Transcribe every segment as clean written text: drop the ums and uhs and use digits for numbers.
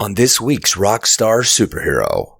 on this week's Rockstar Superhero.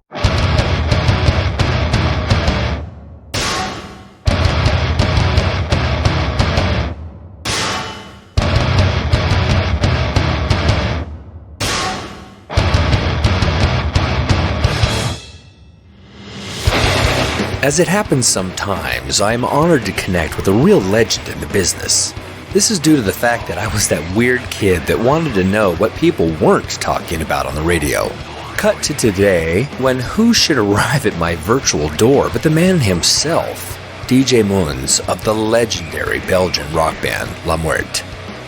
As it happens sometimes, I am honored to connect with a real legend in the business. This is due to the fact that I was that weird kid that wanted to know what people weren't talking about on the radio. Cut to today, when who should arrive at my virtual door but the man himself, Dee J Moens of the legendary Belgian rock band Muerte.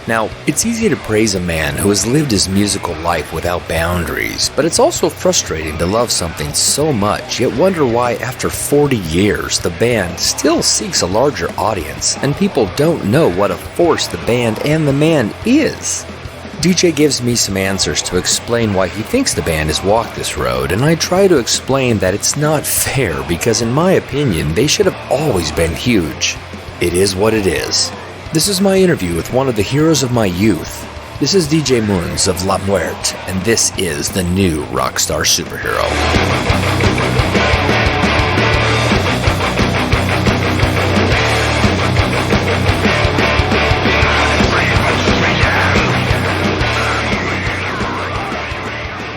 Now, it's easy to praise a man who has lived his musical life without boundaries, but it's also frustrating to love something so much, yet wonder why after 40 years the band still seeks a larger audience and people don't know what a force the band and the man is. DJ gives me some answers to explain why he thinks the band has walked this road, and I try to explain that it's not fair because in my opinion they should have always been huge. It is what it is. This is my interview with one of the heroes of my youth. This is Dee J Moens of Muerte, and this is the new Rockstar Superhero.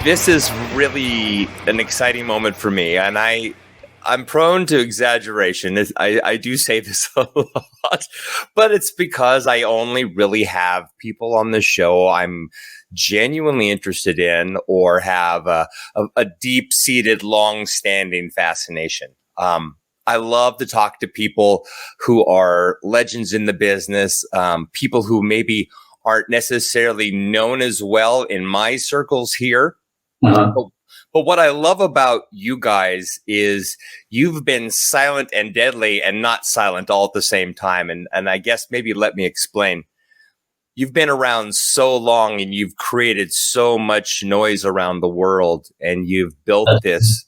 This is really an exciting moment for me, and I'm prone to exaggeration. I do say this a lot, but it's because I only really have people on the show I'm genuinely interested in or have a deep-seated, long-standing fascination. I love to talk to people who are legends in the business, people who maybe aren't necessarily known as well in my circles here. But what I love about you guys is you've been silent and deadly and not silent all at the same time. And I guess maybe let me explain. You've been around so long and you've created so much noise around the world, and you've built this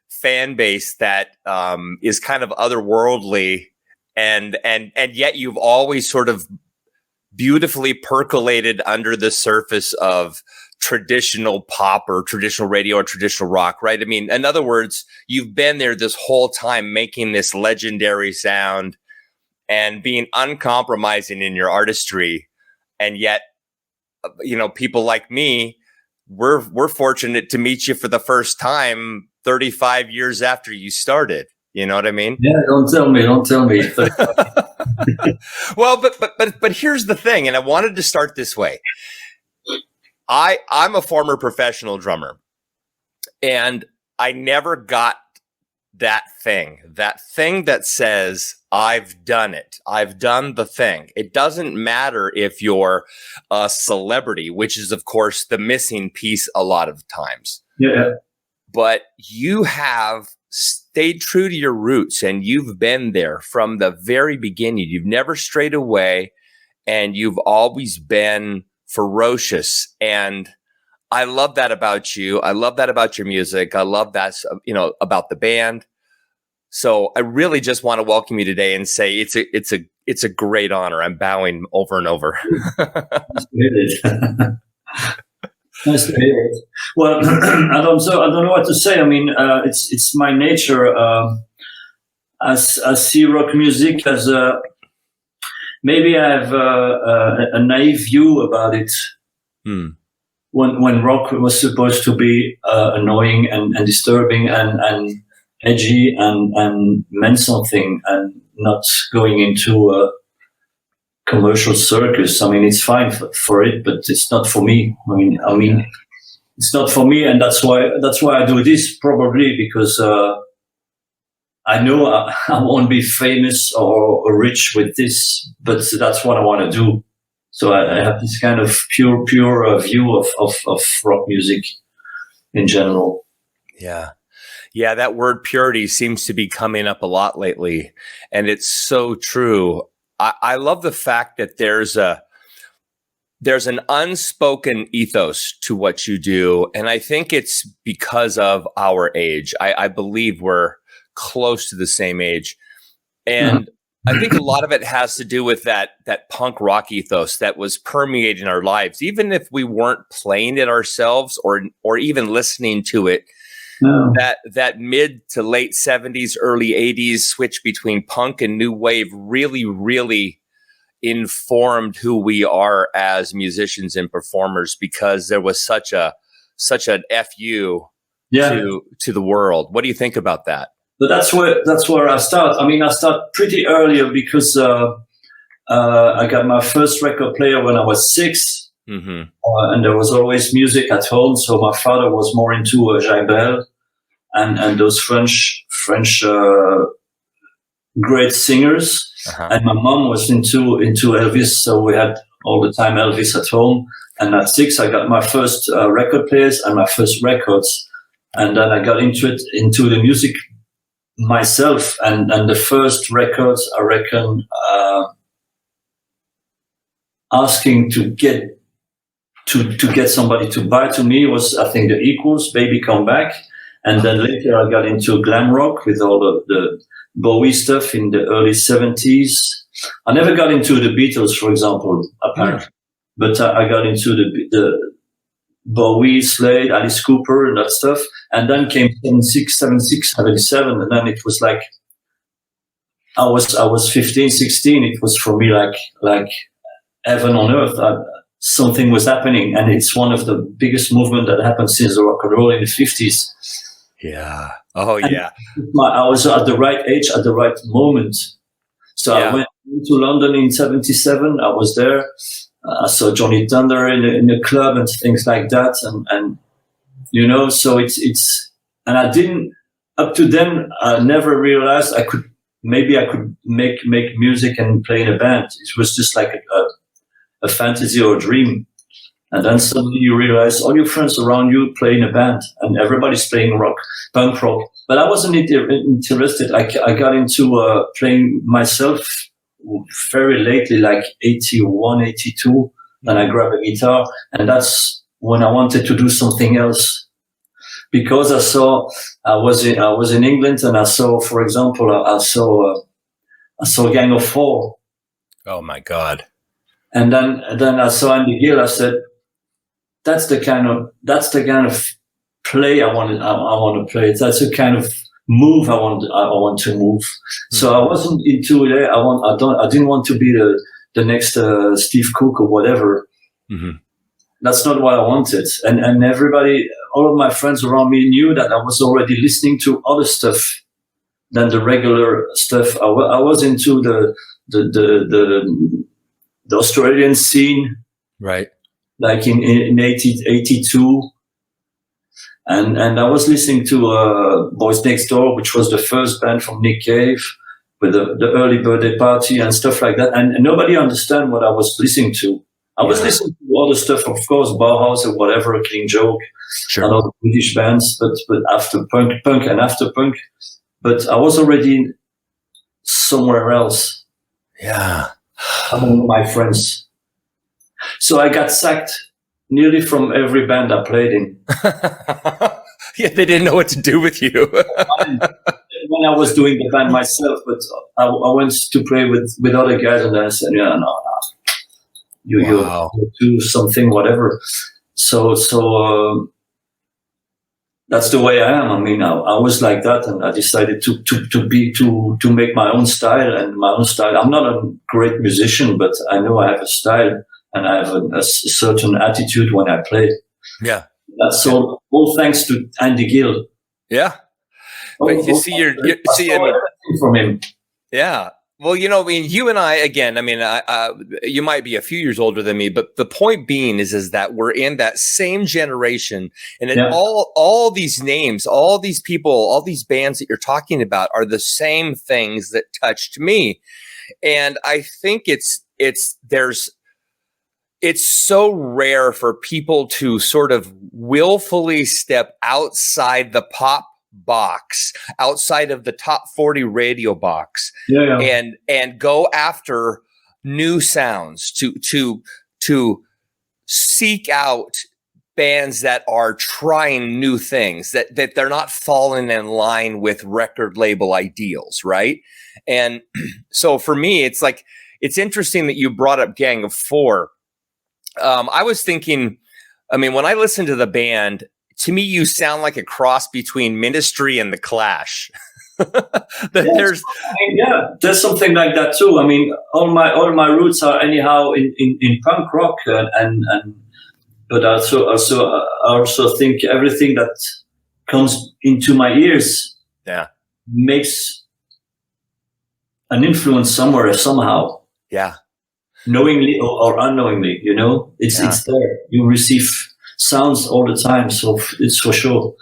fan base that is kind of otherworldly, and yet you've always sort of beautifully percolated under the surface of traditional pop or traditional radio or traditional rock, right? I mean, in other words, you've been there this whole time making this legendary sound and being uncompromising in your artistry. And yet, you know, people like me, we're fortunate to meet you for the first time 35 years after you started. You know what I mean? Yeah, don't tell me. Well, but here's the thing, and I wanted to start this way. I'm a former professional drummer, and I never got that thing that says, I've done it. I've done the thing. It doesn't matter if you're a celebrity, which is, of course, the missing piece a lot of times. Yeah. But you have stayed true to your roots, and you've been there from the very beginning. You've never strayed away, and you've always been ferocious. And I love that about you. I love that about your music. I love that, you know, about the band. So I really just want to welcome you today and say it's a great honor. I'm bowing over and over. Nice to hear it. Well, I don't know what to say. I mean, it's my nature. I see rock music as maybe I have a naive view about it. When rock was supposed to be annoying and disturbing and edgy and meant something and not going into a commercial circus. I mean, it's fine for it, but it's not for me. I mean, it's not for me, and that's why I do this, probably because I know I won't be famous or rich with this, but that's what I want to do. So I have this kind of pure view of rock music in general. Yeah, that word purity seems to be coming up a lot lately, and it's so true. I love the fact that there's an unspoken ethos to what you do, and I think it's because of our age. I believe we're close to the same age, and I think a lot of it has to do with that punk rock ethos that was permeating our lives, even if we weren't playing it ourselves or even listening to it. No. That mid to late 70s, early 80s switch between punk and new wave really, really informed who we are as musicians and performers, because there was such an FU to the world. What do you think about that? But that's where I start. I mean, I start pretty earlier because I got my first record player when I was 6, and there was always music at home. So my father was more into Jacques Brel and those French great singers, and my mom was into Elvis. So we had all the time Elvis at home. And at 6, I got my first record players and my first records, and then I got into the music myself, and the first records, I reckon, asking to get somebody to buy to me was, I think, the Equals, Baby Come Back, and then later I got into glam rock with all the Bowie stuff in the early 70s. I never got into the Beatles, for example, apparently, but I got into the Bowie, Slade, Alice Cooper, and that stuff. And then came 76, 77, and then it was like I was 15, 16. It was for me like heaven on earth. Something was happening, and it's one of the biggest movement that happened since the rock and roll in the 50s. Yeah. Oh, and yeah. I was at the right age, at the right moment. So I went to London in 77. I was there. I saw Johnny Thunder in the club and things like that, and you know, so it's and I didn't, up to then, I never realized I could make music and play in a band. It was just like a fantasy or a dream, and then suddenly you realize all your friends around you play in a band and everybody's playing punk rock. But I wasn't interested. I got into playing myself very lately, like 81, 82, and I grabbed a guitar, and that's when I wanted to do something else, because I was in England, and I saw, for example, I saw Gang of Four. Oh my God! And then I saw Andy Gill. I said, that's the kind of play I want to play. That's the kind of move I want to move. So I wasn't into it. I didn't want to be the next Steve Cook or whatever. That's not what I wanted. And everybody, all of my friends around me knew that I was already listening to other stuff than the regular stuff. I was into the Australian scene, right? Like in 82. And I was listening to Boys Next Door, which was the first band from Nick Cave, with the early birthday party and stuff like that. And nobody understood what I was listening to. I was listening to all the stuff, of course, Bauhaus or whatever, Killing Joke, and all the British bands, but after punk and after punk. But I was already somewhere else. Yeah. Among my friends. So I got sacked nearly from every band I played in. Yeah, they didn't know what to do with you. When I was doing the band myself, but I went to play with other guys, and I said, no, you do something, whatever. So that's the way I am. I mean, I was like that, and I decided to make my own style and my own style. I'm not a great musician, but I know I have a style, and I have a certain attitude when I play. Yeah. That's all thanks to Andy Gill. Yeah. But you see, from him. Yeah. Well, you know, I mean, you and I, again, I mean, you might be a few years older than me, but the point being is that we're in that same generation, and all these names, all these people, all these bands that you're talking about are the same things that touched me. And I think it's so rare for people to sort of willfully step outside the pop box, outside of the top 40 radio box, and go after new sounds, to seek out bands that are trying new things, that they're not falling in line with record label ideals, right? And so for me, it's like, it's interesting that you brought up Gang of Four. I was thinking, I mean, when I listen to the band, to me, you sound like a cross between Ministry and The Clash. There's there's something like that too. I mean, all my roots are anyhow in punk rock, and but I also think everything that comes into my ears makes an influence somewhere somehow. Yeah. Knowingly or unknowingly, you know, it's there. You receive sounds all the time, so it's for sure.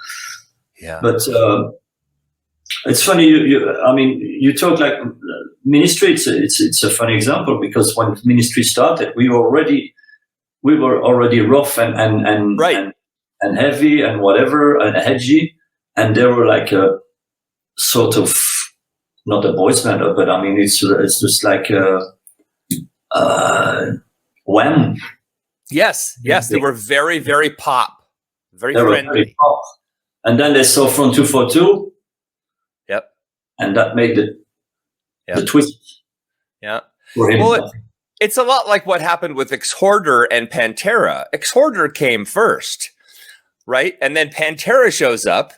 Yeah. But it's funny. You talk like Ministry. It's a funny example, because when Ministry started, we were already rough and right. and heavy and whatever and edgy, and they were like a sort of, not a boys band, but I mean it's just like Wham. Yes, they were very, very pop, very friendly. Very pop. And then they saw Front 242. Yep. And that made the twist. Yeah. For him. Well, it's a lot like what happened with Exhorder and Pantera. Exhorder came first, right? And then Pantera shows up.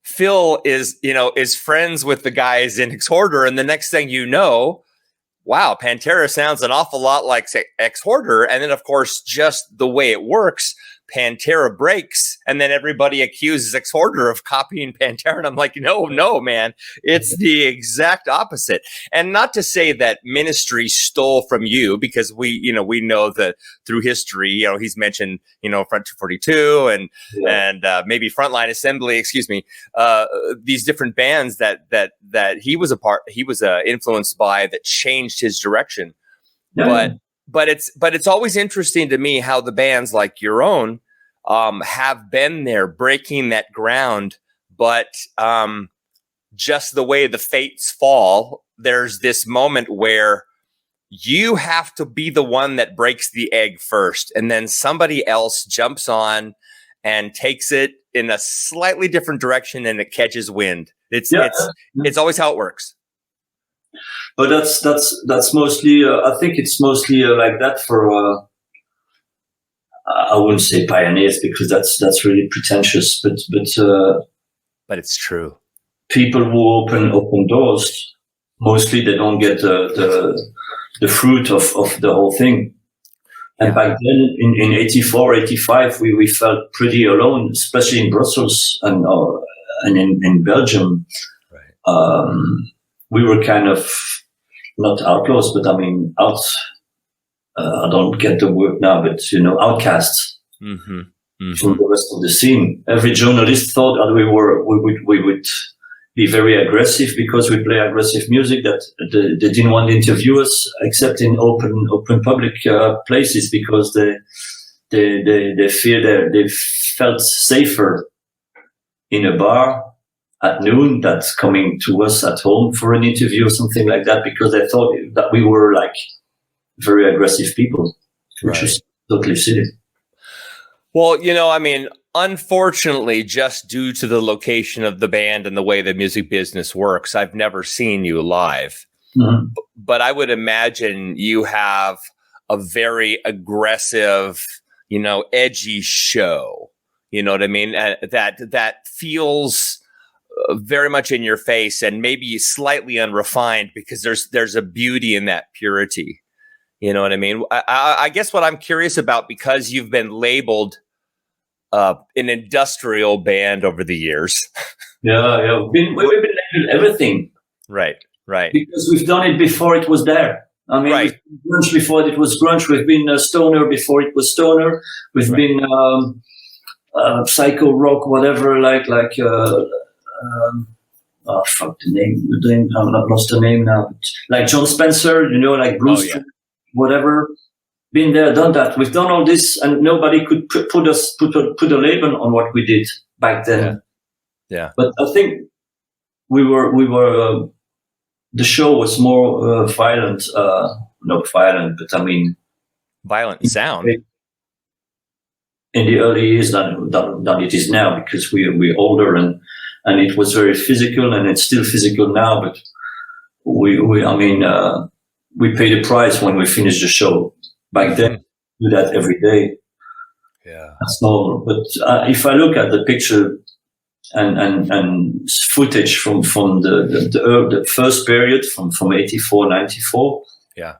Phil is friends with the guys in Exhorder, and the next thing you know, wow, Pantera sounds an awful lot like Exhorder. And then, of course, just the way it works, Pantera breaks, and then everybody accuses Exhorder of copying Pantera. And I'm like, no, man, it's the exact opposite. And not to say that Ministry stole from you, because we know that through history, he's mentioned, Front 242 and maybe Frontline Assembly, these different bands that he was influenced by, that changed his direction. Yeah. But it's always interesting to me how the bands like your own have been there breaking that ground, but just the way the fates fall, there's this moment where you have to be the one that breaks the egg first, and then somebody else jumps on and takes it in a slightly different direction, and it catches wind. It's always how it works. But that's mostly. I think it's mostly like that for. I wouldn't say pioneers, because that's really pretentious. But it's true. People who open doors, mostly they don't get the fruit of the whole thing. And back then, in 84, 85, we felt pretty alone, especially in Brussels and in Belgium. Right. We were kind of not outlaws, but I mean I don't get the word now, but outcasts from the rest of the scene. Every journalist thought that we would be very aggressive because we play aggressive music. That they didn't want to interview us except in open public places, because they fear they felt safer in a bar at noon that's coming to us at home for an interview or something like that, because they thought that we were like very aggressive people, which is totally silly. Well, unfortunately, just due to the location of the band and the way the music business works, I've never seen you live. Mm-hmm. But I would imagine you have a very aggressive, edgy show. You know what I mean? That feels very much in your face, and maybe slightly unrefined, because there's a beauty in that purity. You know what I mean? I guess what I'm curious about, because you've been labeled an industrial band over the years. Yeah. We've been labeled everything. Right. Because we've done it before it was there. I mean, we've been grunge before it was grunge. We've been stoner before it was stoner. We've been psycho rock, whatever, fuck the name. I've lost the name now. Like John Spencer, like blues, whatever. Been there, done that. We've done all this, and nobody could put a label on what we did back then. Yeah. But I think we were. The show was more violent. Not violent, but I mean, violent sound. in the early years than it is now, because we're older, and it was very physical, and it's still physical now, but we pay the price when we finish the show. Back then, we do that every day. Yeah, that's normal. But if I look at the picture and footage from the first period from 84, 94, yeah,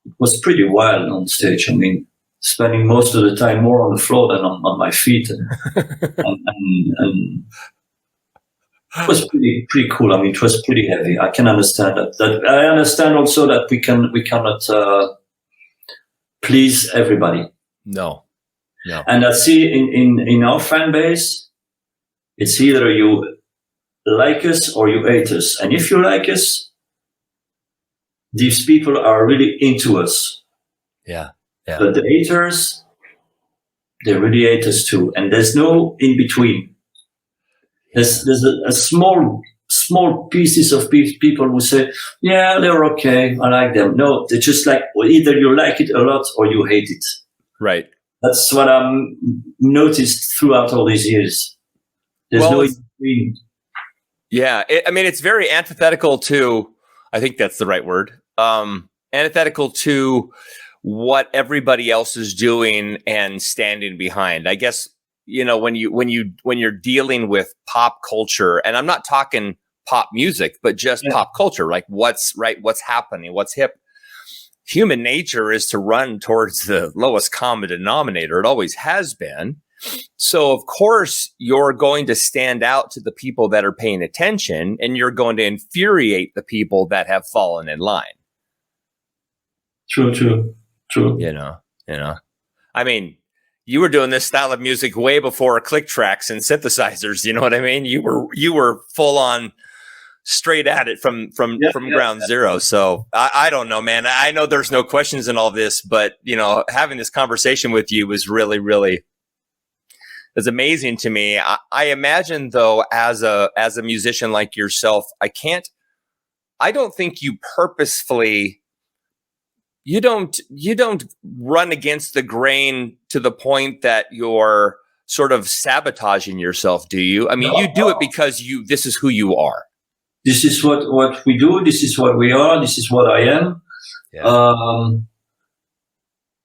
it was pretty wild on stage. I mean, spending most of the time more on the floor than on my feet, and it was pretty cool. I mean, it was pretty heavy. I can understand that. I understand also that we cannot please everybody. No. And I see in our fan base, it's either you like us or you hate us. And if you like us, these people are really into us. Yeah. But the haters, they really hate us too. And there's no in between. There's a small pieces of people who say, yeah, they're okay, I like them. No, they're just like, well, either you like it a lot or you hate it. Right. That's what I've noticed throughout all these years. There's no in between. Yeah, it's very antithetical to, I think that's the right word, antithetical to what everybody else is doing and standing behind. I guess, when you're dealing with pop culture, and I'm not talking pop music, but just pop culture, like what's right, what's happening, what's hip. Human nature is to run towards the lowest common denominator. It always has been. So, of course, you're going to stand out to the people that are paying attention, and you're going to infuriate the people that have fallen in line. True. I mean, you were doing this style of music way before click tracks and synthesizers. You know what I mean? You were full on straight at it from ground zero. So I don't know, man. I know there's no questions in all this, but having this conversation with you was really, really, it's amazing to me. I imagine though, as a musician like yourself, I don't think you purposefully, you don't run against the grain to the point that you're sort of sabotaging yourself, do you? I mean, you do it because this is who you are. This is what we do. This is what we are. This is what I am. Yeah.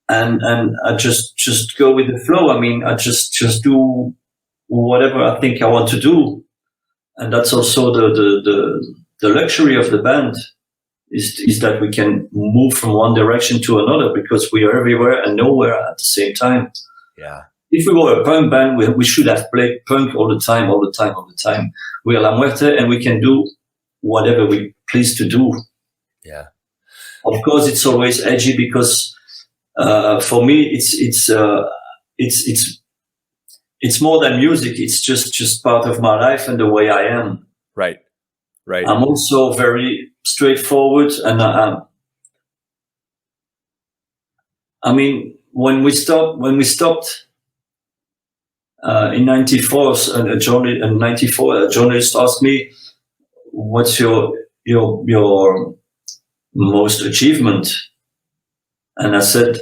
And I just go with the flow. I mean, I just do whatever I think I want to do. And that's also the luxury of the band is that we can move from one direction to another, because we are everywhere and nowhere at the same time. Yeah. If we were a punk band, we should have played punk all the time. We are La Muerte, and we can do whatever we please to do. Yeah. Of course, it's always edgy, because for me, it's more than music. It's just part of my life and the way I am. Right. I'm also very straightforward, and I mean, when we stopped in '94, a journalist asked me, "What's your most achievement?" And I said,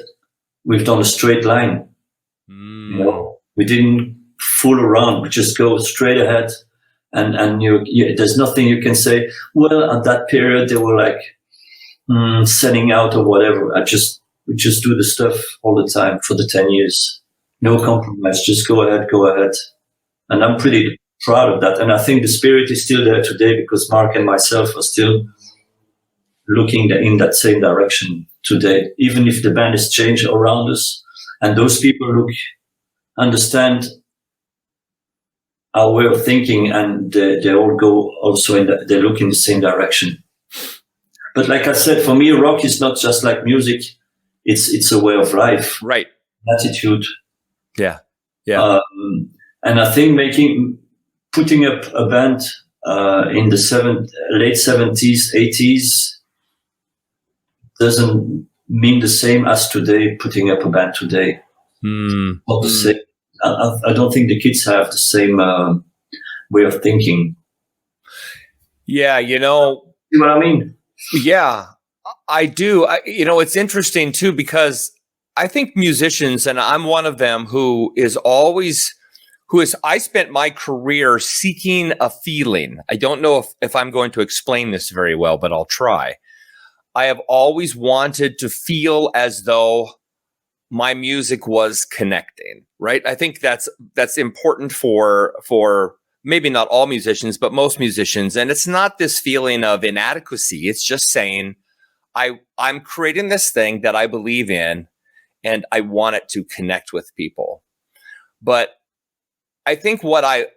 "We've done a straight line. We didn't fool around. We just go straight ahead." And there's nothing you can say, well, at that period they were like selling out or whatever. We just do the stuff all the time for the 10 years. No compromise, just go ahead. And I'm pretty proud of that. And I think the spirit is still there today, because Mark and myself are still looking in that same direction today, even if the band has changed around us. And those people understand our way of thinking, and they all go also they look in the same direction. But like I said, for me, rock is not just like music; it's a way of life, right? Attitude. Yeah. And I think putting up a band in the late 70s, 80s doesn't mean the same as today. Putting up a band today, not the same. I don't think the kids have the same way of thinking. Yeah, See what I mean? Yeah, I do. It's interesting too, because I think musicians, and I'm one of them, I spent my career seeking a feeling. I don't know if I'm going to explain this very well, but I'll try. I have always wanted to feel as though my music was connecting, right? I think that's important for maybe not all musicians, but most musicians. And it's not this feeling of inadequacy. It's just saying, I'm creating this thing that I believe in, and I want it to connect with people. But I think what I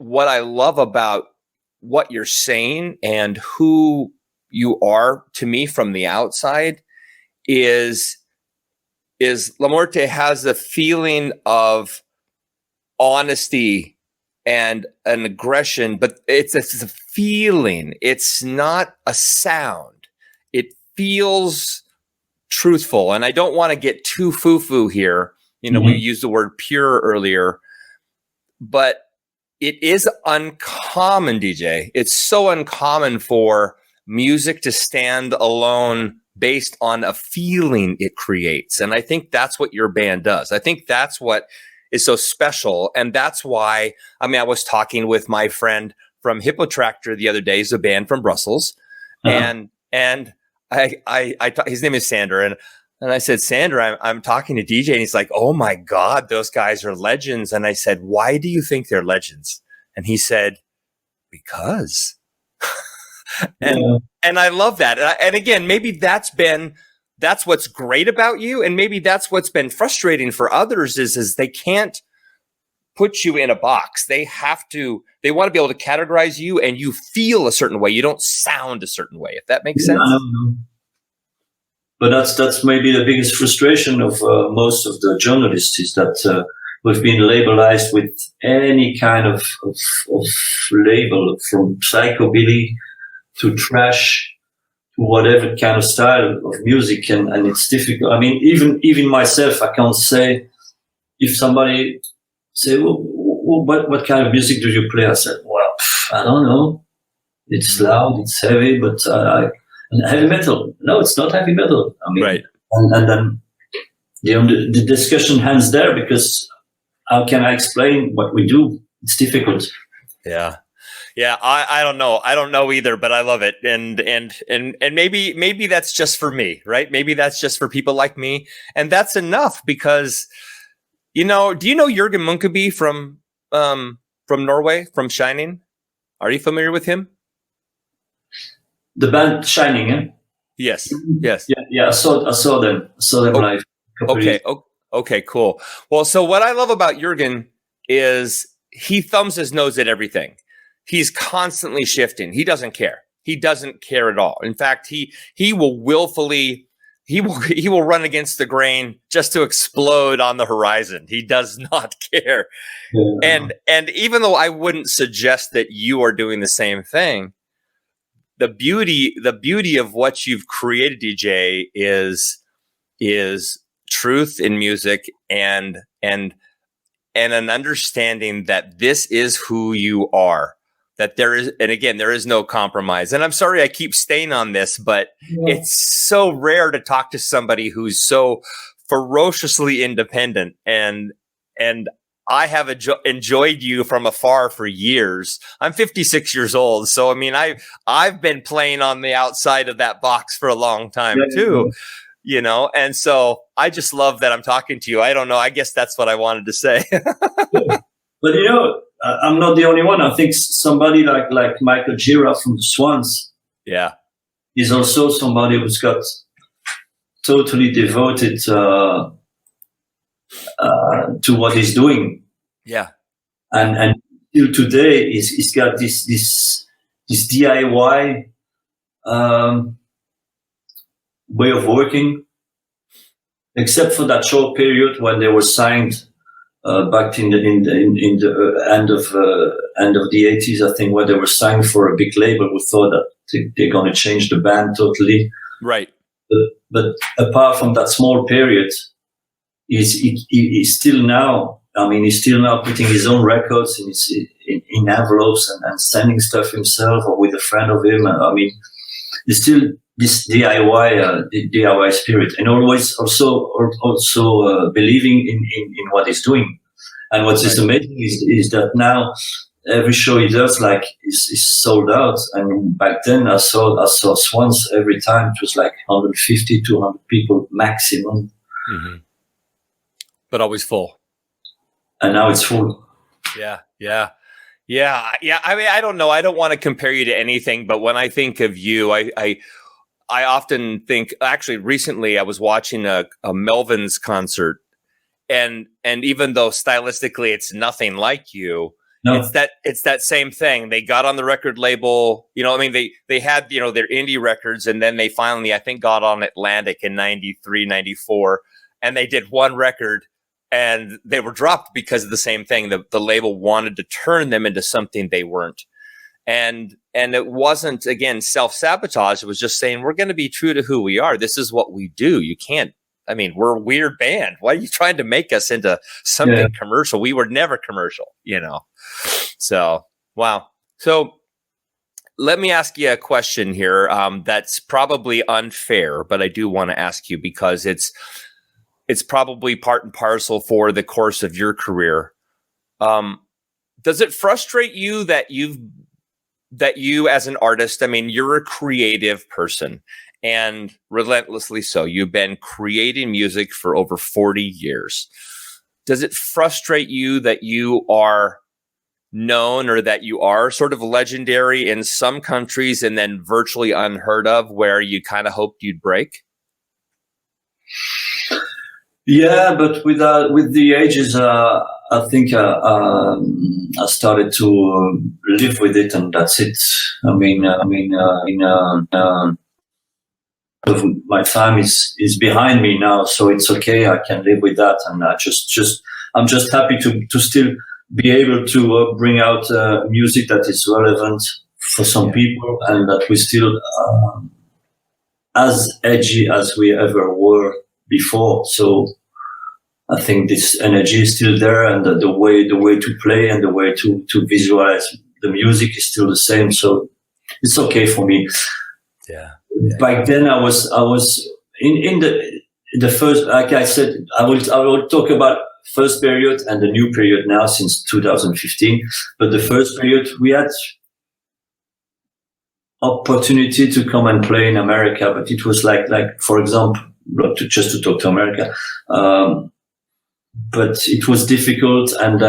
love about what you're saying and who you are to me from the outside is La Muerte has a feeling of honesty and an aggression, but it's a feeling. It's not a sound. It feels truthful. And I don't want to get too foo-foo here. We used the word pure earlier, but it is uncommon, DJ. It's so uncommon for music to stand alone based on a feeling it creates. And I think that's what your band does. I think that's what is so special. And that's why, I was talking with my friend from Hippotractor the other day. He's a band from Brussels. And his name is Sander. And I said, Sander, I'm talking to DJ, and he's like, oh my God, those guys are legends. And I said, why do you think they're legends? And he said, because. And I love that. And again, maybe that's what's great about you. And maybe that's what's been frustrating for others is they can't put you in a box. They want to be able to categorize you, and you feel a certain way. You don't sound a certain way, if that makes sense. I don't know. But that's maybe the biggest frustration of most of the journalists is that we've been labelized with any kind of label, from psychobilly to trash to whatever kind of style of music, and it's difficult. Even myself, I can't say, if somebody say, well, what kind of music do you play? I said, well, I don't know. It's loud, it's heavy, but and heavy metal. No, it's not heavy metal. Right. And then the discussion ends there, because how can I explain what we do? It's difficult. Yeah. Yeah. I don't know. I don't know either, but I love it. And maybe that's just for me, right? Maybe that's just for people like me. And that's enough, because, do you know Jørgen Munkeby from Norway, from Shining? Are you familiar with him? The band Shining, eh? Yes. Yeah. I saw them live. Okay, cool. Well, so what I love about Jørgen is he thumbs his nose at everything. He's constantly shifting. He doesn't care. He doesn't care at all. In fact, he will willfully, he will run against the grain just to explode on the horizon. He does not care. Yeah. And even though I wouldn't suggest that you are doing the same thing, the beauty of what you've created, DJ, is truth in music and an understanding that this is who you are, that there is no compromise. And I'm sorry I keep staying on this, but it's so rare to talk to somebody who's so ferociously independent, and I have enjoyed you from afar for years. I'm 56 years old. So, I've been playing on the outside of that box for a long time too, and so I just love that I'm talking to you. I don't know. I guess that's what I wanted to say. But, I'm not the only one. I think somebody like Michael Gira from the Swans. Yeah. Is also somebody who's got totally devoted, to what he's doing, and till today he's got this DIY way of working, except for that short period when they were signed back in the end of the 80s, I think, where they were signed for a big label. We thought that they're going to change the band totally, right? But apart from that small period, he's still now. He's still now putting his own records in envelopes and sending stuff himself or with a friend of him. there's still this DIY spirit, and always also believing in what he's doing. And what is amazing is that now every show he does is sold out. And back then I saw Swans every time. It was like 150, 200 people maximum. Mm-hmm. But always full. And now it's full. Yeah. I mean, I don't know. I don't want to compare you to anything, but when I think of you, I often think, actually recently I was watching a Melvins concert, and even though stylistically it's nothing like you, no. it's that same thing. They got on the record label, I mean, they had, their indie records, and then they finally, I think, got on Atlantic in 93, 94, and they did one record. And they were dropped because of the same thing. The label wanted to turn them into something they weren't. And it wasn't, again, self-sabotage. It was just saying, we're going to be true to who we are. This is what we do. You can't, I mean, we're a weird band. Why are you trying to make us into something commercial? We were never commercial, So, wow. So let me ask you a question here that's probably unfair, but I do want to ask you because it's probably part and parcel for the course of your career. Does it frustrate you that you as an artist, I mean, you're a creative person, and relentlessly so. You've been creating music for over 40 years. Does it frustrate you that you are known, or that you are sort of legendary in some countries and then virtually unheard of where you kind of hoped you'd break? Yeah, but with the ages, I think I started to live with it, and that's it. I mean, my time is behind me now, so it's okay. I can live with that, and I'm just happy to still be able to bring out music that is relevant for some people, and that we still as edgy as we ever were before. So I think this energy is still there, and the way to play and the way to visualize the music is still the same. So it's okay for me. Yeah. Back then I was in the first, like I said, I will talk about first period and the new period now since 2015. But the first period, we had opportunity to come and play in America, but it was like for example, just to talk to America, but it was difficult, and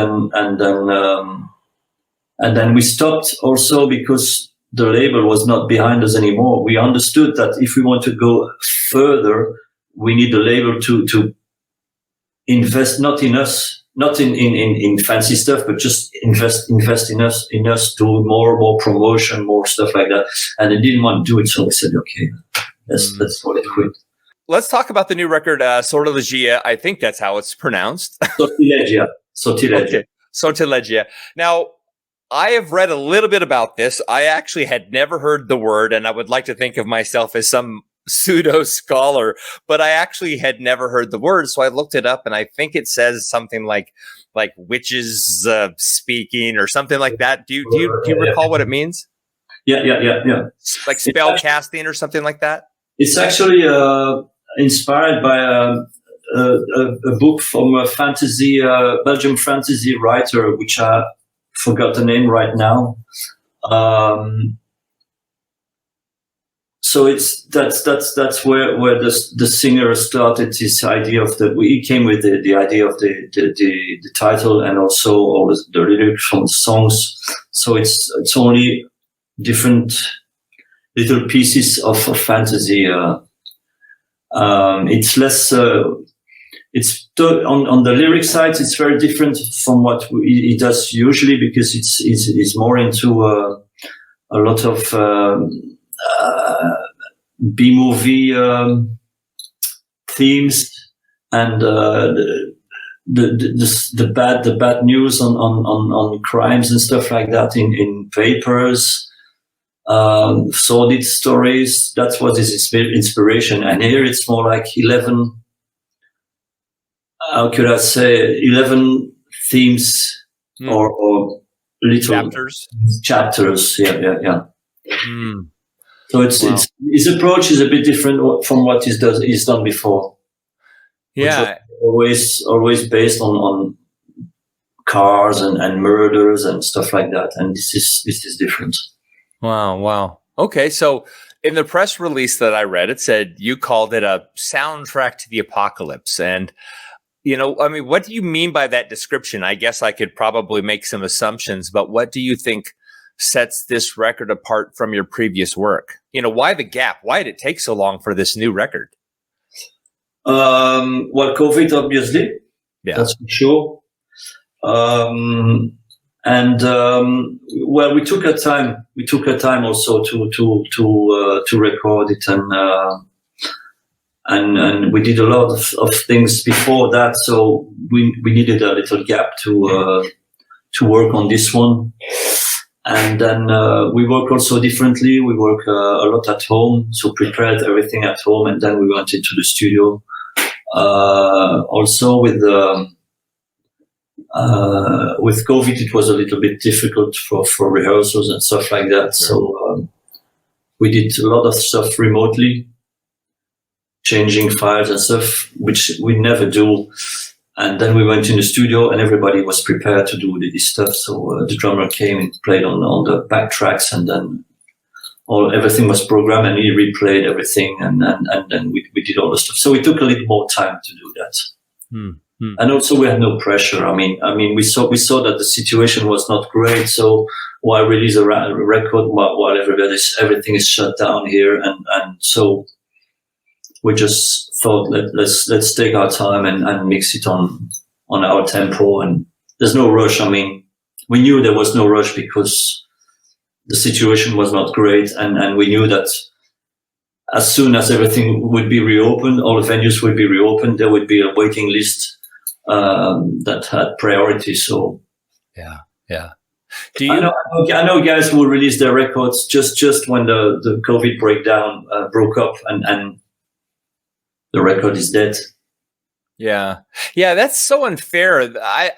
then we stopped also because the label was not behind us anymore. We understood that if we want to go further, we need the label to invest, not in us, not in fancy stuff, but just invest in us, do more promotion, more stuff like that. And they didn't want to do it, so we said, okay, let's call it quit. Let's talk about the new record, Sortilegia. I think that's how it's pronounced. Sortilegia. Okay. Sortilegia. Now, I have read a little bit about this. I actually had never heard the word, and I would like to think of myself as some pseudo scholar, but I actually had never heard the word. So I looked it up, and I think it says something like witches speaking or something like that. Do you recall what it means? Yeah. Like spell casting or something like that? It's actually inspired by a book from a fantasy, Belgian fantasy writer, which I forgot the name right now. So that's where the singer started his idea of he came with the idea of the title and also all the lyrics from the songs. So it's only different little pieces of fantasy. It's less. It's on the lyric side. It's very different from what he does usually, because it's more into a lot of B-movie themes and the bad news on crimes and stuff like that in papers. Sordid stories. That was his inspiration. And here it's more like 11, how could I say, 11 themes or little chapters. Yeah. So it's his approach is a bit different from what he's done before. Yeah. Always based on cars and murders and stuff like that. And this is different. Wow. Okay, so in the press release that I read, it said you called it a soundtrack to the apocalypse. And, I mean, what do you mean by that description? I guess I could probably make some assumptions, but what do you think sets this record apart from your previous work? Why the gap? Why did it take so long for this new record? Well, COVID, obviously. Yeah. That's for sure. Well, we took our time. We took our time also to record it, and we did a lot of things before that. So we needed a little gap to work on this one. And then we work also differently. We work a lot at home, so prepared everything at home, and then we went into the studio. Also with COVID, it was a little bit difficult for rehearsals and stuff like that. Sure. So we did a lot of stuff remotely, changing files and stuff, which we never do. And then we went in the studio, and everybody was prepared to do this stuff. So the drummer came and played on the backtracks, and then everything was programmed, and he replayed everything, and then we did all the stuff. So it took a little more time to do that. Mm-hmm. And also we had no pressure. I mean, we saw that the situation was not great. So why release a record while everything is shut down here? And so we just thought let's take our time and mix it on our tempo. And there's no rush. I mean, we knew there was no rush because the situation was not great, and we knew that as soon as everything would be reopened, all the venues would be reopened, there would be a waiting list that had priority. So yeah. I know guys who released their records just when the COVID breakdown broke up, and the record is dead. Yeah, that's so unfair. I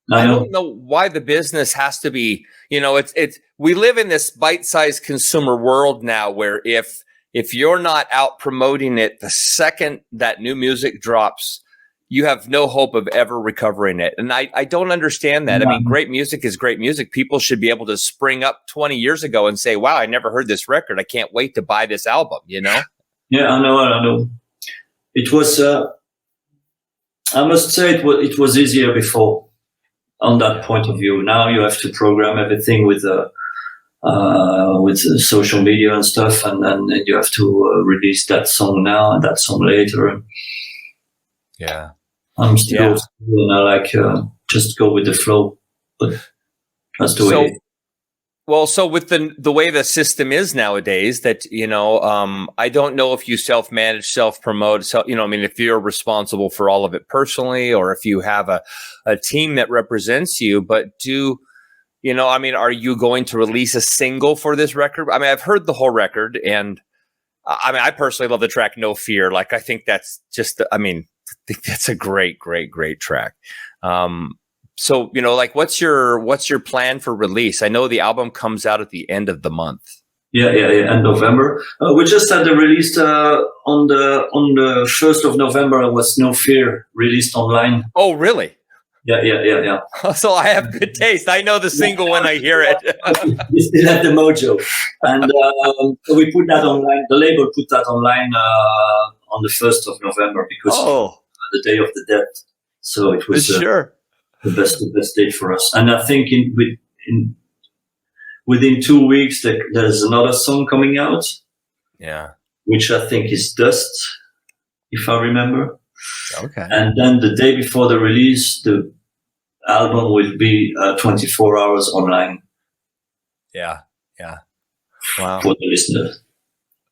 don't know why the business has to be. It's we live in this bite-sized consumer world now, where if you're not out promoting it the second that new music drops, you have no hope of ever recovering it. And I don't understand that. No. I mean, great music is great music. People should be able to spring up 20 years ago and say, wow, I never heard this record. I can't wait to buy this album, Yeah, I know. It was, I must say it was easier before on that point of view. Now you have to program everything with social media and stuff, and then you have to release that song now and that song later. Yeah. I'm still, just go with the flow, but that's the way. Well, so with the way the system is nowadays, that I don't know if you self-manage, self-promote. So if you're responsible for all of it personally, or if you have a team that represents you. But are you going to release a single for this record? I mean, I've heard the whole record, and I personally love the track "No Fear." Like, I think that's just, I think that's a great track. So, what's your plan for release? I know the album comes out at the end of the month. Yeah, end November. We just had the release on the 1st of November. Was No Fear released online? Oh, really? Yeah. So I have good taste. I know the single when I hear it. You still have the mojo, and so we put that online. The label put that online on the 1st of November because the Day of the Dead. So it was sure. The best date for us. And I think within 2 weeks there's another song coming out. Yeah. Which I think is Dust, if I remember. Okay. And then the day before the release, the album will be 24 hours online. Yeah. Wow. For the listener.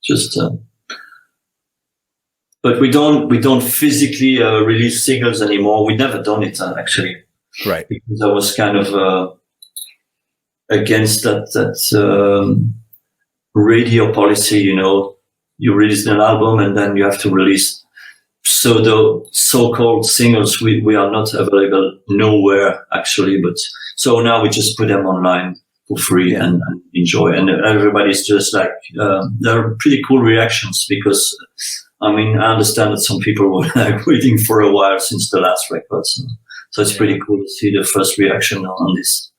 Just but we don't physically release singles anymore. We never done it actually. Right. Because I was kind of against that radio policy, you release an album and then you have to release. So the so-called singles, we are not available nowhere actually, but so now we just put them online. for free and enjoy. And everybody's just like, there are pretty cool reactions because, I mean, I understand that some people were like waiting for a while since the last record. So it's pretty cool to see the first reaction on this.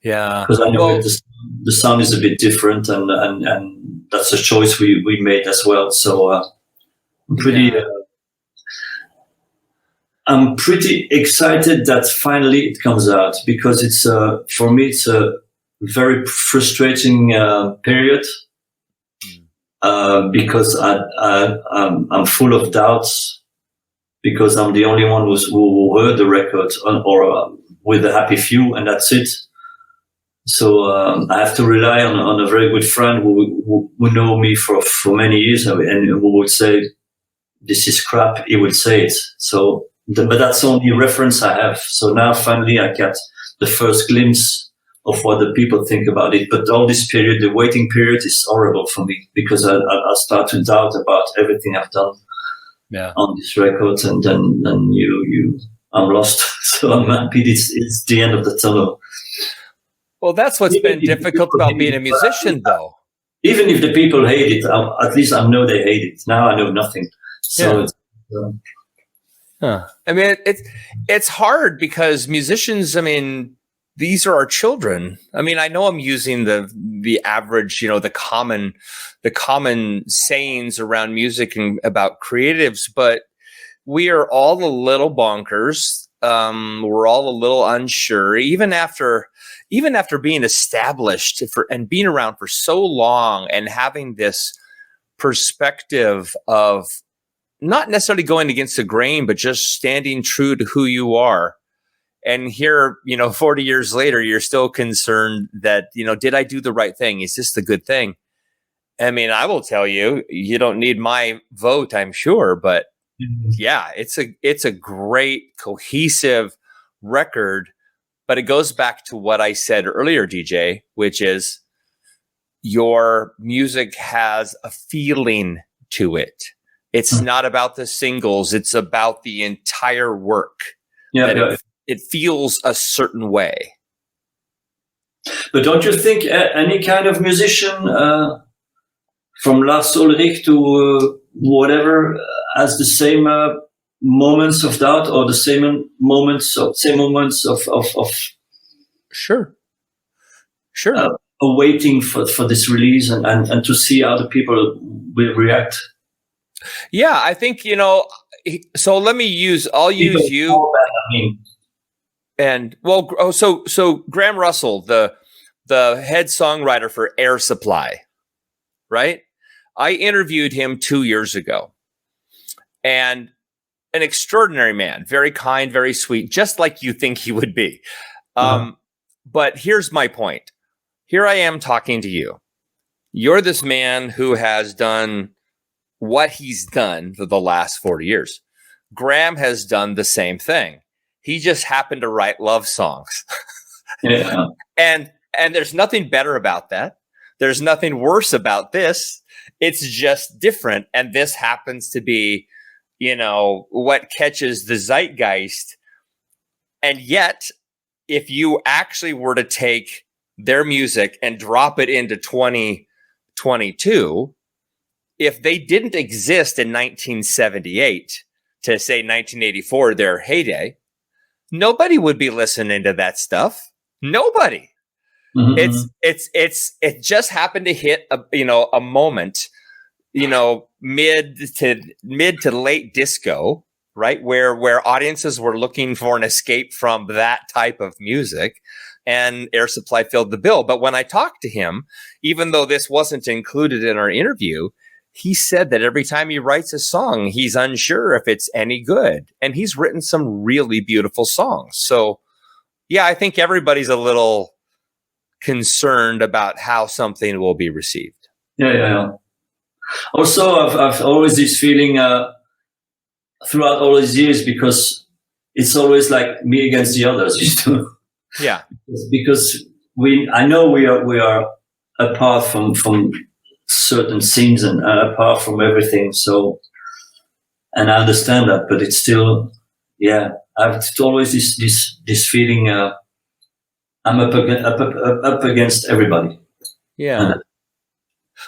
Yeah. Because I know the sound is a bit different and that's a choice we made as well. So I'm pretty excited that finally it comes out because it's for me it's a very frustrating period because I'm full of doubts because I'm the only one who heard the record or with a happy few and that's it. So I have to rely on a very good friend who know me for many years and who would say this is crap. He would say it. So. But that's the only reference I have. So now finally I get the first glimpse of what the people think about it. But all this period, the waiting period is horrible for me because I start to doubt about everything I've done on this record. And then I'm lost. So I'm happy it's the end of the tunnel. Well, that's what's been difficult about being a musician, though. Even if the people hate it, at least I know they hate it. Now I know nothing. So it's... I mean, it's hard because musicians, I mean, these are our children. I mean, I know I'm using the average, the common sayings around music and about creatives, but we are all a little bonkers. We're all a little unsure, even after being established and being around for so long and having this perspective of not necessarily going against the grain, but just standing true to who you are. And here, 40 years later, you're still concerned that, did I do the right thing? Is this the good thing? I mean, I will tell you, you don't need my vote, I'm sure, but yeah, it's a great cohesive record, but it goes back to what I said earlier, DJ, which is your music has a feeling to it. It's not about the singles. It's about the entire work. It feels a certain way. But don't you think any kind of musician, from Lars Ulrich to whatever, has the same moments of doubt or the same moments of Sure. Waiting for this release and to see how the people will react? Yeah, I think, so I'll use you. And so Graham Russell, the head songwriter for Air Supply, right? I interviewed him 2 years ago, and an extraordinary man, very kind, very sweet, just like you think he would be. But here's my point. Here I am talking to you. You're this man who has done what he's done for the last 40 years. Graham has done the same thing. He just happened to write love songs. And there's nothing better about that. There's nothing worse about this. It's just different. And this happens to be, what catches the zeitgeist. And yet, if you actually were to take their music and drop it into 2022, if they didn't exist in 1978 to say 1984, their heyday, nobody would be listening to that stuff. Nobody. Mm-hmm. It just happened to hit a moment, mid to late disco, right? Where audiences were looking for an escape from that type of music, and Air Supply filled the bill. But when I talked to him, even though this wasn't included in our interview, he said that every time he writes a song, he's unsure if it's any good. And he's written some really beautiful songs. So, yeah, I think everybody's a little concerned about how something will be received. Yeah. Also, I've always this feeling throughout all these years, because it's always like me against the others, Yeah. Because I know we are apart from certain scenes and apart from everything. So, and I understand that, but it's still, I have always this feeling. I'm up against everybody. Yeah.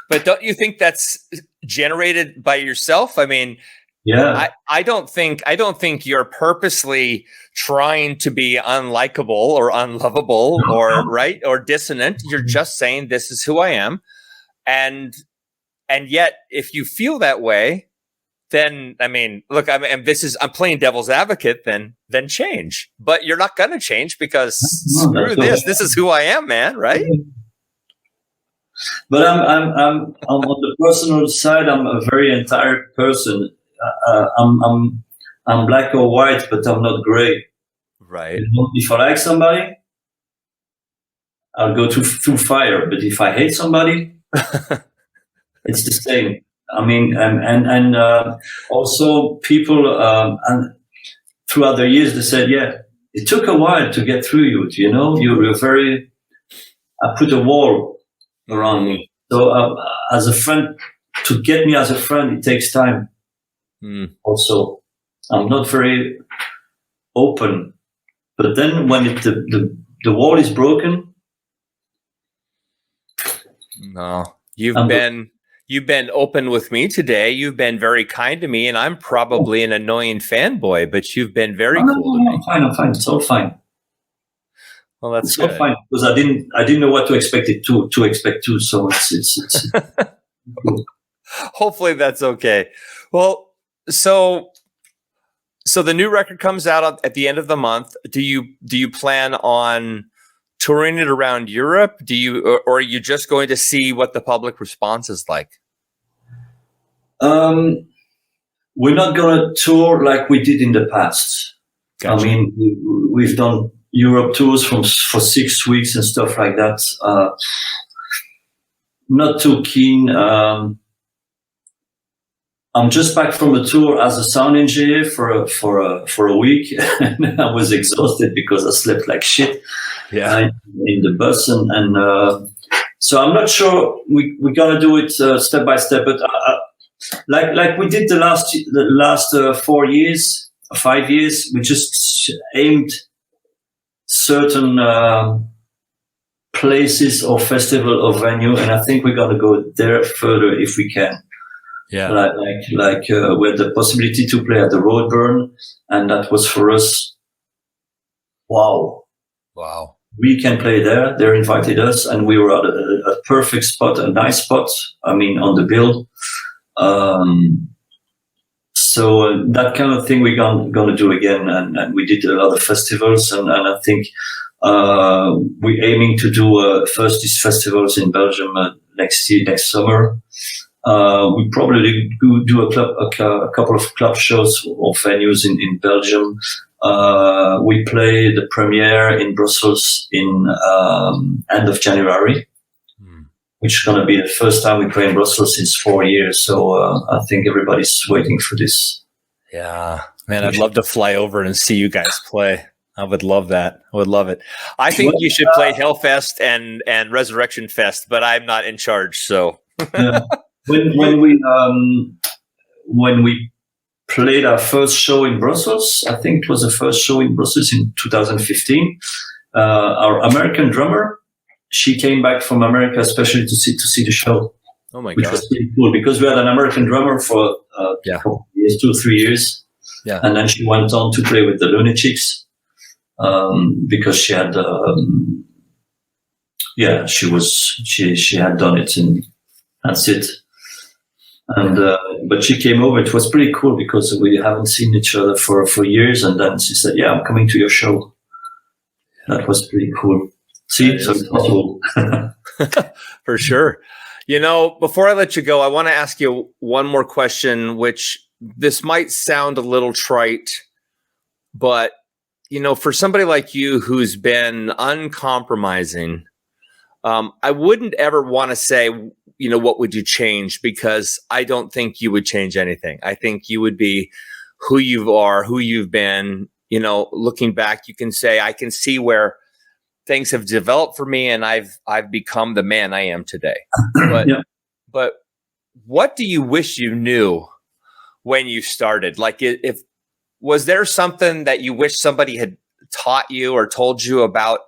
But don't you think that's generated by yourself? I mean, yeah, I don't think you're purposely trying to be unlikable or unlovable or right or dissonant. You're just saying this is who I am. And yet if you feel that way, then I mean, look, I'm playing devil's advocate, then change. But you're not gonna change because screw this. This is who I am, man, right? But I'm on the personal side. I'm a very entire person. I'm black or white, but I'm not gray. Right. If I like somebody, I'll go through fire. But if I hate somebody, it's the same. I mean, and also people and throughout the years they said, yeah, it took a while to get through you. You know, you're very. I put a wall around me. So as a friend, to get me as a friend, it takes time. Also, I'm not very open. But then when the wall is broken, no, you've been open with me today. You've been very kind to me, and I'm probably an annoying fanboy, but you've been very cool to me. I'm fine. It's all fine. Well, that's good. Fine because I didn't know what to expect to expect too. So it's cool. Hopefully that's okay. Well, so the new record comes out at the end of the month. Do you plan on touring it around Europe? Or are you just going to see what the public response is like? We're not going to tour like we did in the past. Gotcha. I mean, we've done Europe tours for 6 weeks and stuff like that. Not too keen. I'm just back from a tour as a sound engineer for a week, and I was exhausted because I slept like shit. Yeah, in the bus, and so I'm not sure we're gonna do it step by step, but like we did the last 4 years, 5 years, we just aimed certain places or festival or venue, and I think we're gonna go there further if we can. Yeah, like we had the possibility to play at the Roadburn, and that was for us. Wow. We can play there. They invited us, and we were at a perfect spot, a nice spot. I mean, on the bill. So that kind of thing we're gonna do again, and we did a lot of festivals, and I think we're aiming to do first these festivals in Belgium next summer. We probably do a couple of club shows or venues in Belgium. We play the premiere in Brussels in end of January, which is going to be the first time we play in Brussels since 4 years. So I think everybody's waiting for this. Yeah, man, I'd love to fly over and see you guys play. I would love that. I would love it. I think you should play Hellfest and Resurrection Fest, but I'm not in charge. So yeah. When we played our first show in Brussels, I think it was the first show in Brussels in 2015. Our American drummer, she came back from America especially to see the show. Oh my god! Which was pretty cool because we had an American drummer for a couple of years, 2 or 3 years. Yeah, and then she went on to play with the Lunatics because she had she had done it, and that's it. And but she came over. It was pretty cool because we haven't seen each other for years. And then she said, "Yeah, I'm coming to your show." That was pretty cool. See, so it's possible. For sure. You know, before I let you go, I want to ask you one more question, which this might sound a little trite, but you know, for somebody like you who's been uncompromising, I wouldn't ever want to say, you know, what would you change? Because I don't think you would change anything. I think you would be who you are, who you've been. You know, looking back, you can say, I can see where things have developed for me, and I've become the man I am today. But but what do you wish you knew when you started? Like, if was there something that you wish somebody had taught you or told you about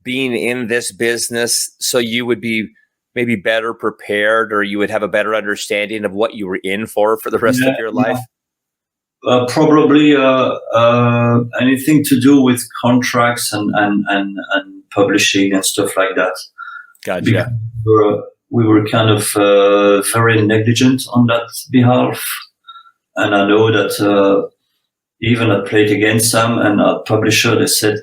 being in this business so you would be maybe better prepared, or you would have a better understanding of what you were in for the rest of your life? Probably anything to do with contracts and publishing and stuff like that. Gotcha. We were kind of very negligent on that behalf. And I know that even I played against them, and our publisher, they said,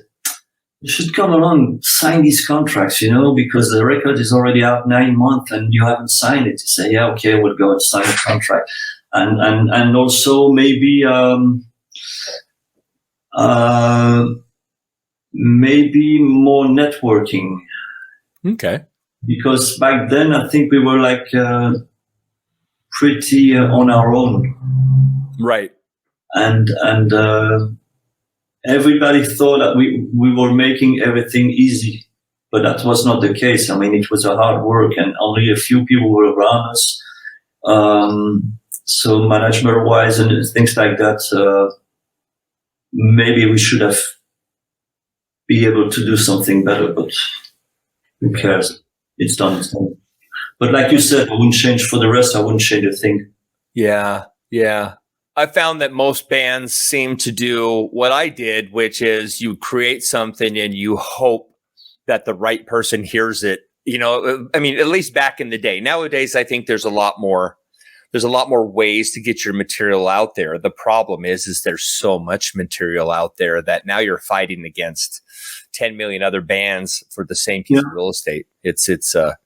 you should come along, sign these contracts, because the record is already out 9 months and you haven't signed it. You say, yeah, okay, we'll go and sign a contract. And also maybe more networking. Okay. Because back then I think we were like pretty on our own. Right. And everybody thought that we were making everything easy, but that was not the case. I mean, it was a hard work, and only a few people were around us. So management-wise and things like that, maybe we should have been able to do something better, but who cares? It's done. It's done. But like you said, I wouldn't change for the rest. I wouldn't change a thing. Yeah. I found that most bands seem to do what I did, which is you create something and you hope that the right person hears it. I mean, at least back in the day. Nowadays, I think there's a lot more ways to get your material out there. The problem is there's so much material out there that now you're fighting against 10 million other bands for the same piece of real estate. It's a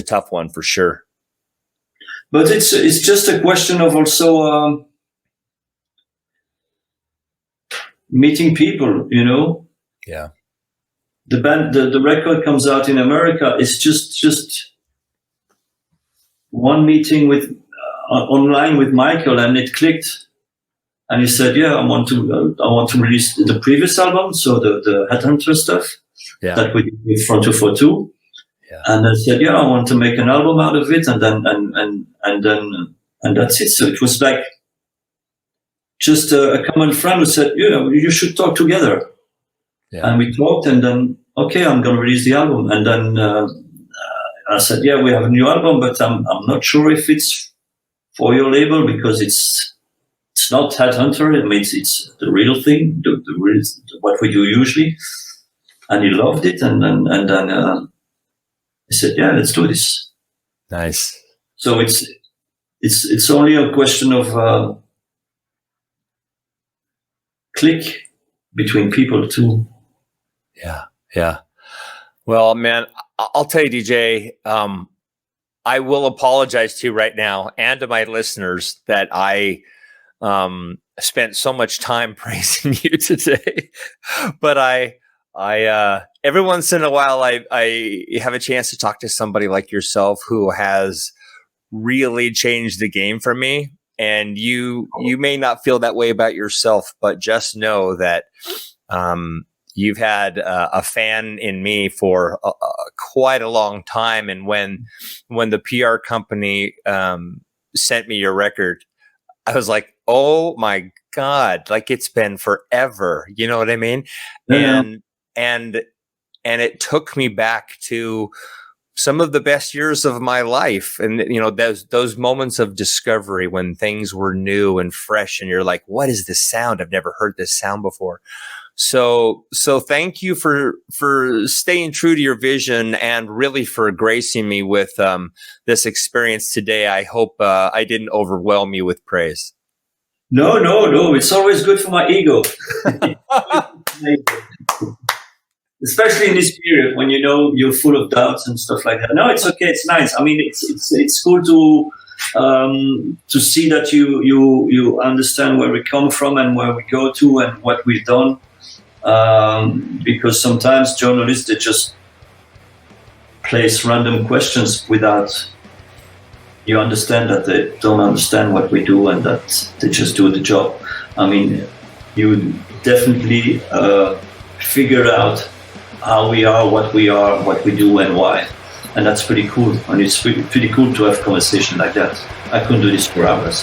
tough one for sure. But it's just a question of also meeting people, Yeah. The band, the record comes out in America. It's just one meeting with online with Michael, and it clicked. And he said, "Yeah, I want to release the previous album, so the Headhunter stuff that we did with Front 242." Yeah. And I said, "Yeah, I want to make an album out of it," and then that's it. So it was like just a common friend who said, you should talk together. Yeah. And we talked, and then, okay, I'm going to release the album. And then I said, yeah, we have a new album, but I'm not sure if it's for your label, because it's not Headhunter. I mean, it's the real thing, the real, what we do usually. And he loved it. And then he said, yeah, let's do this. Nice. So it's only a question of click between people too. Yeah. Well, man, I'll tell you, DJ, I will apologize to you right now and to my listeners that I spent so much time praising you today. But I every once in a while, I have a chance to talk to somebody like yourself who has really changed the game for me. And you may not feel that way about yourself, but just know that you've had a fan in me for quite a long time. And when the PR company sent me your record, I was like, oh my God, like it's been forever. You know what I mean? Yeah. And it took me back to some of the best years of my life. And, those moments of discovery when things were new and fresh and you're like, what is this sound? I've never heard this sound before. So thank you for staying true to your vision and really for gracing me with this experience today. I hope I didn't overwhelm you with praise. No. It's always good for my ego. Especially in this period when you're full of doubts and stuff like that. No, it's okay. It's nice. I mean, it's cool to see that you understand where we come from and where we go to and what we've done. Because sometimes journalists, they just place random questions without you understand that they don't understand what we do and that they just do the job. I mean, you definitely figure out how we are, what we do, and why. And that's pretty cool. And it's pretty cool to have a conversation like that. I couldn't do this for hours.